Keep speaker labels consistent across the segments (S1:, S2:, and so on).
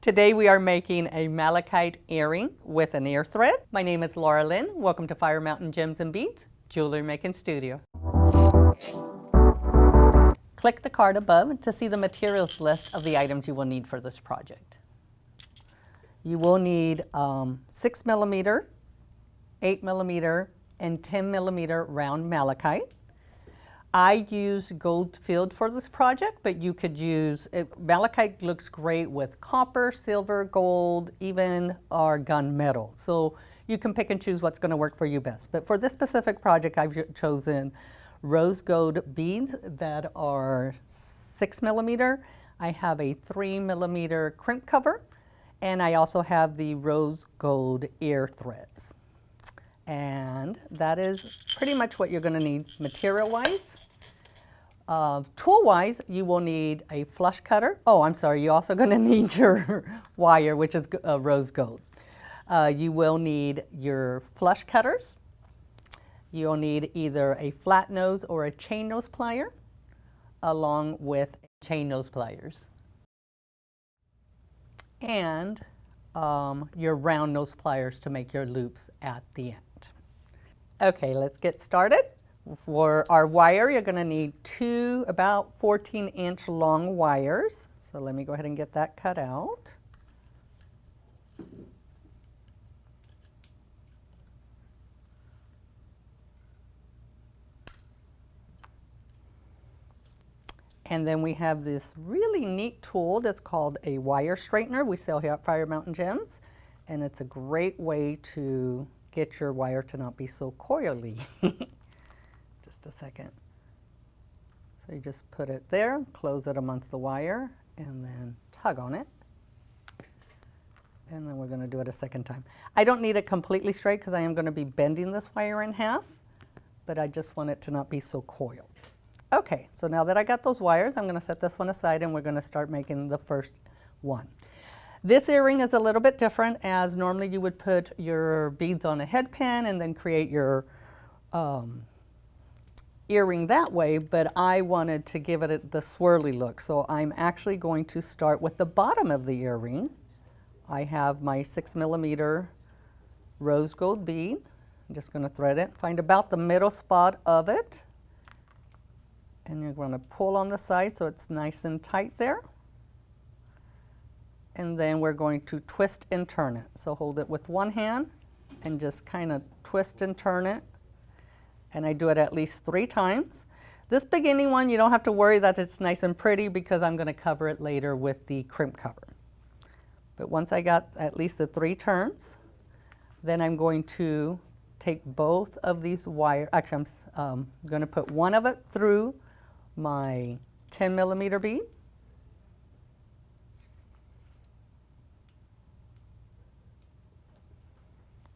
S1: Today we are making a malachite earring with an ear thread. My name is Lauralynn. Welcome to Fire Mountain Gems and Beads, Jewelry Making Studio. Click the card above to see the materials list of the items you will need for this project. You will need 6mm, 8mm, and 10mm round malachite. I use gold filled for this project, but you could use, malachite looks great with copper, silver, gold, even our gunmetal. So you can pick and choose what's going to work for you best. But for this specific project, I've chosen rose gold beads that are 6mm. I have a 3mm crimp cover, and I also have the rose gold ear threads. And that is pretty much what you're going to need material-wise. Tool-wise, you will need a flush cutter. Oh, I'm sorry, you're also going to need your wire, which is rose gold. You will need your flush cutters. You'll need either a flat nose or a chain nose plier, along with chain nose pliers. And your round nose pliers to make your loops at the end. Okay, let's get started. For our wire, you're going to need two about 14-inch long wires. So let me go ahead and get that cut out. And then we have this really neat tool that's called a wire straightener. We sell here at Fire Mountain Gems. And it's a great way to get your wire to not be so coily. Just a second. So you just put it there, close it amongst the wire, and then tug on it. And then we're going to do it a second time. I don't need it completely straight because I am going to be bending this wire in half, but I just want it to not be so coiled. Okay, so now that I got those wires, I'm going to set this one aside and we're going to start making the first one. This earring is a little bit different, as normally you would put your beads on a headband and then create your earring that way, but I wanted to give it the swirly look. So I'm actually going to start with the bottom of the earring. I have my 6mm rose gold bead. I'm just going to thread it, find about the middle spot of it. And you're going to pull on the side so it's nice and tight there. And then we're going to twist and turn it. So hold it with one hand and just kind of twist and turn it. And I do it at least 3 times. This beginning one, you don't have to worry that it's nice and pretty because I'm going to cover it later with the crimp cover. But once I got at least the 3 turns, then I'm going to take both of these wires. Actually, I'm going to put one of it through my 10mm bead.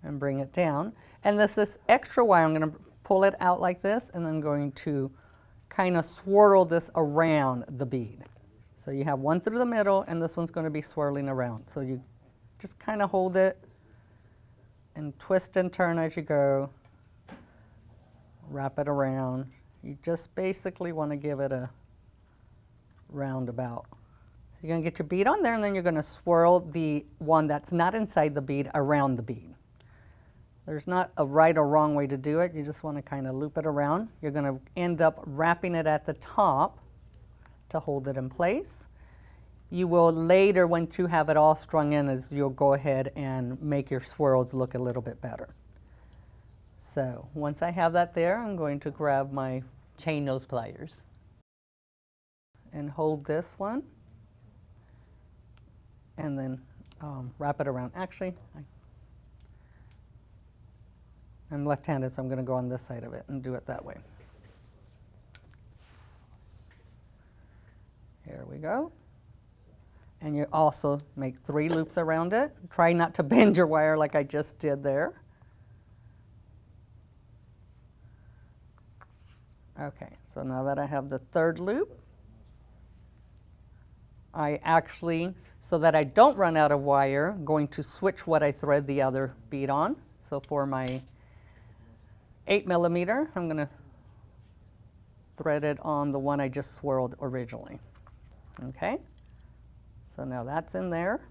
S1: And bring it down. And this extra wire, I'm going to pull it out like this, and I'm going to kind of swirl this around the bead. So you have one through the middle, and this one's going to be swirling around. So you just kind of hold it and twist and turn as you go. Wrap it around. You just basically want to give it a roundabout. So you're going to get your bead on there, and then you're going to swirl the one that's not inside the bead around the bead. There's not a right or wrong way to do it. You just want to kind of loop it around. You're going to end up wrapping it at the top to hold it in place. You will later, once you have it all strung in, you'll go ahead and make your swirls look a little bit better. So once I have that there, I'm going to grab my chain nose pliers and hold this one and then wrap it around. Actually, I'm left-handed, so I'm going to go on this side of it and do it that way. Here we go. And you also make 3 loops around it. Try not to bend your wire like I just did there. Okay, so now that I have the 3rd loop, I actually, so that I don't run out of wire, I'm going to switch what I thread the other bead on. So for my 8mm, I'm going to thread it on the one I just swirled originally. Okay, so now that's in there.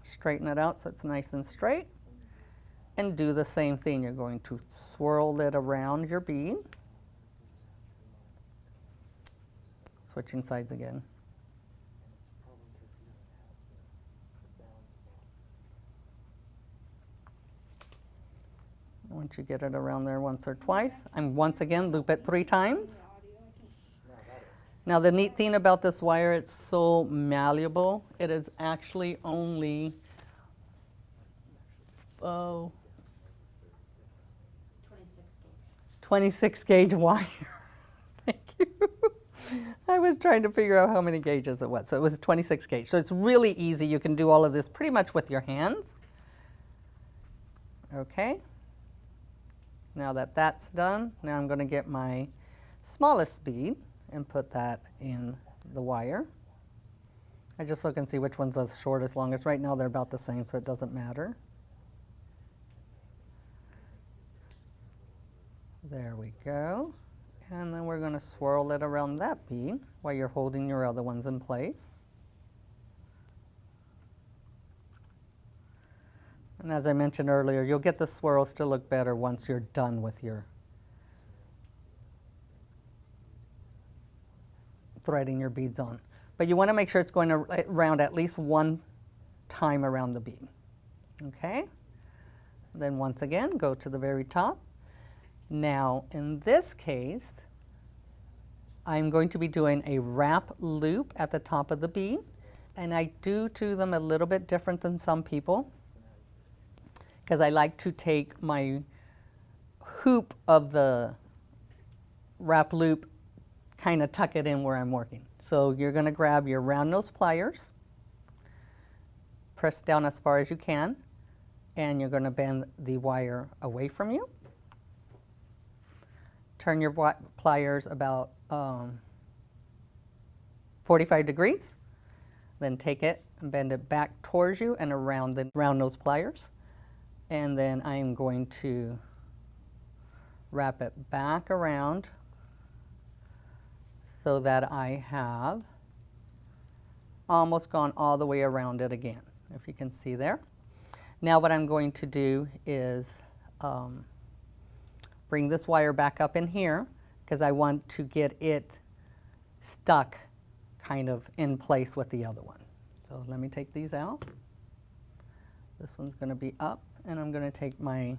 S1: straighten it out so it's nice and straight, and do the same thing. You're going to swirl it around your bead. Switching sides again. Once you get it around there once or twice, and once again loop it 3 times. Now the neat thing about this wire, it's so malleable. It is actually only 26 gauge wire. Thank you. I was trying to figure out how many gauges it was. So it was 26 gauge. So it's really easy. You can do all of this pretty much with your hands. Okay. Now that that's done, now I'm going to get my smallest bead and put that in the wire. I just look and see which one's the shortest, longest. Right now they're about the same, so it doesn't matter. There we go. And then we're going to swirl it around that bead while you're holding your other ones in place. And as I mentioned earlier, you'll get the swirls to look better once you're done with your threading your beads on. But you want to make sure it's going around at least 1 time around the bead. Okay? Then once again, go to the very top. Now, in this case, I'm going to be doing a wrap loop at the top of the bead, and I do them a little bit different than some people, because I like to take my hoop of the wrap loop, kind of tuck it in where I'm working. So you're going to grab your round nose pliers, press down as far as you can, and you're going to bend the wire away from you. Turn your pliers about 45 degrees. Then take it and bend it back towards you and around the round nose pliers. And then I'm going to wrap it back around so that I have almost gone all the way around it again, if you can see there. Now what I'm going to do is bring this wire back up in here, because I want to get it stuck kind of in place with the other one. So let me take these out. This one's going to be up, and I'm going to take my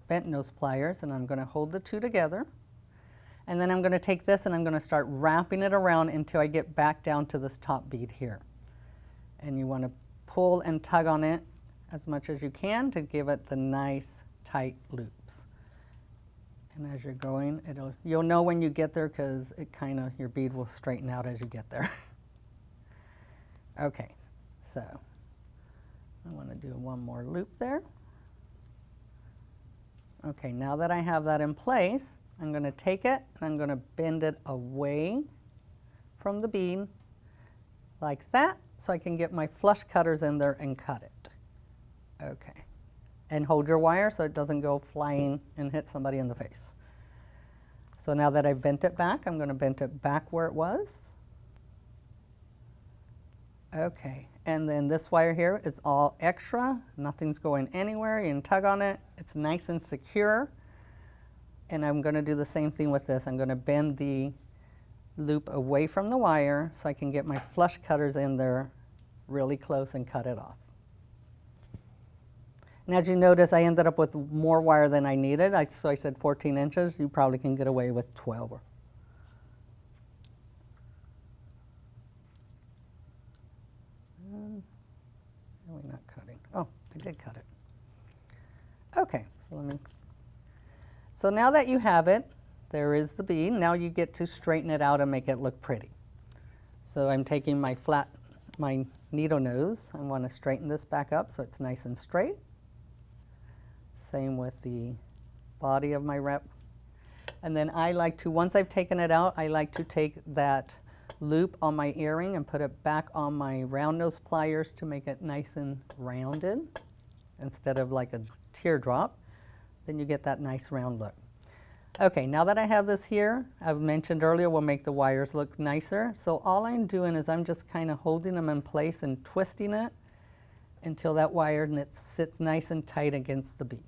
S1: bent nose pliers and I'm going to hold the 2 together. And then I'm going to take this and I'm going to start wrapping it around until I get back down to this top bead here. And you want to pull and tug on it as much as you can to give it the nice tight loops. And as you're going, you'll know when you get there, because it your bead will straighten out as you get there. Okay, so I want to do one more loop there. Okay, now that I have that in place, I'm going to take it and I'm going to bend it away from the bead like that, so I can get my flush cutters in there and cut it. Okay. And hold your wire so it doesn't go flying and hit somebody in the face. So now that I've bent it back, I'm going to bend it back where it was. Okay, and then this wire here, it's all extra. Nothing's going anywhere. You can tug on it. It's nice and secure. And I'm going to do the same thing with this. I'm going to bend the loop away from the wire so I can get my flush cutters in there really close and cut it off. And as you notice, I ended up with more wire than I needed. So I said 14 inches. You probably can get away with 12. Really not cutting. Oh, I did cut it. Okay, so now that you have it, there is the bead. Now you get to straighten it out and make it look pretty. So I'm taking my needle nose. I want to straighten this back up so it's nice and straight. Same with the body of my wrap. And then I like to, once I've taken it out, I like to take that loop on my earring and put it back on my round nose pliers to make it nice and rounded instead of like a teardrop. Then you get that nice round look. Okay, now that I have this here, I've mentioned earlier we'll make the wires look nicer. So all I'm doing is I'm just kind of holding them in place and twisting it until that wire knit sits nice and tight against the bead.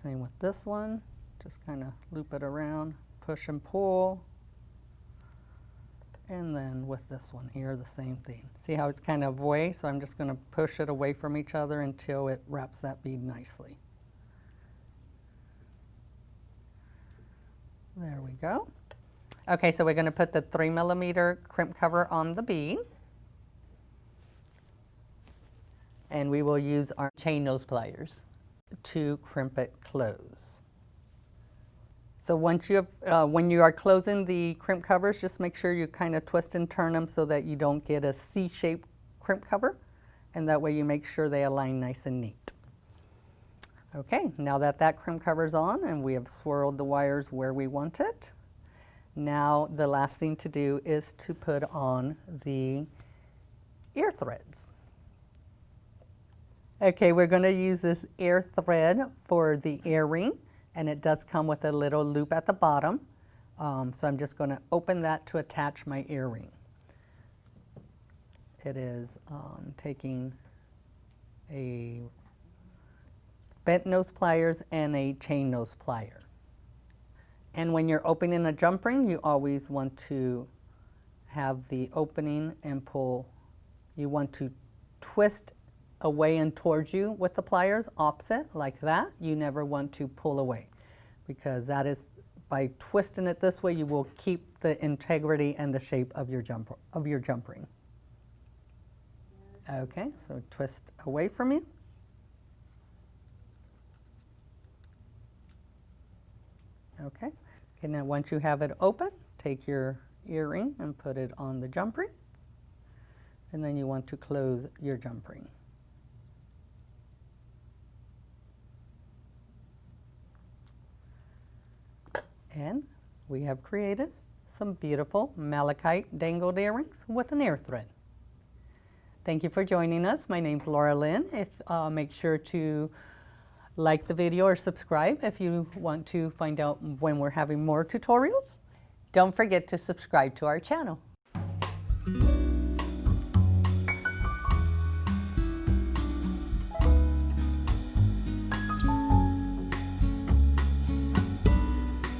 S1: Same with this one, just kind of loop it around, push and pull. And then with this one here, the same thing. See how it's kind of away? So I'm just going to push it away from each other until it wraps that bead nicely. There we go. Okay, so we're going to put the 3mm crimp cover on the bead. And we will use our chain nose pliers to crimp it close. So once you have, when you are closing the crimp covers, just make sure you kind of twist and turn them so that you don't get a C-shaped crimp cover. And that way you make sure they align nice and neat. Okay, now that that crimp cover's on and we have swirled the wires where we want it, now the last thing to do is to put on the ear threads. Okay, we're going to use this ear thread for the earring, and it does come with a little loop at the bottom. So I'm just going to open that to attach my earring. It is taking a bent nose pliers and a chain nose plier. And when you're opening a jump ring, you always want to have the opening and pull. You want to twist away and towards you with the pliers, opposite, like that. You never want to pull away, because that is, by twisting it this way, you will keep the integrity and the shape of your jump ring. Okay, so twist away from you. Okay, now once you have it open, take your earring and put it on the jump ring. And then you want to close your jump ring. And we have created some beautiful malachite dangled earrings with an ear thread. Thank you for joining us. My name's Lauralynn. Make sure to like the video or subscribe if you want to find out when we're having more tutorials. Don't forget to subscribe to our channel.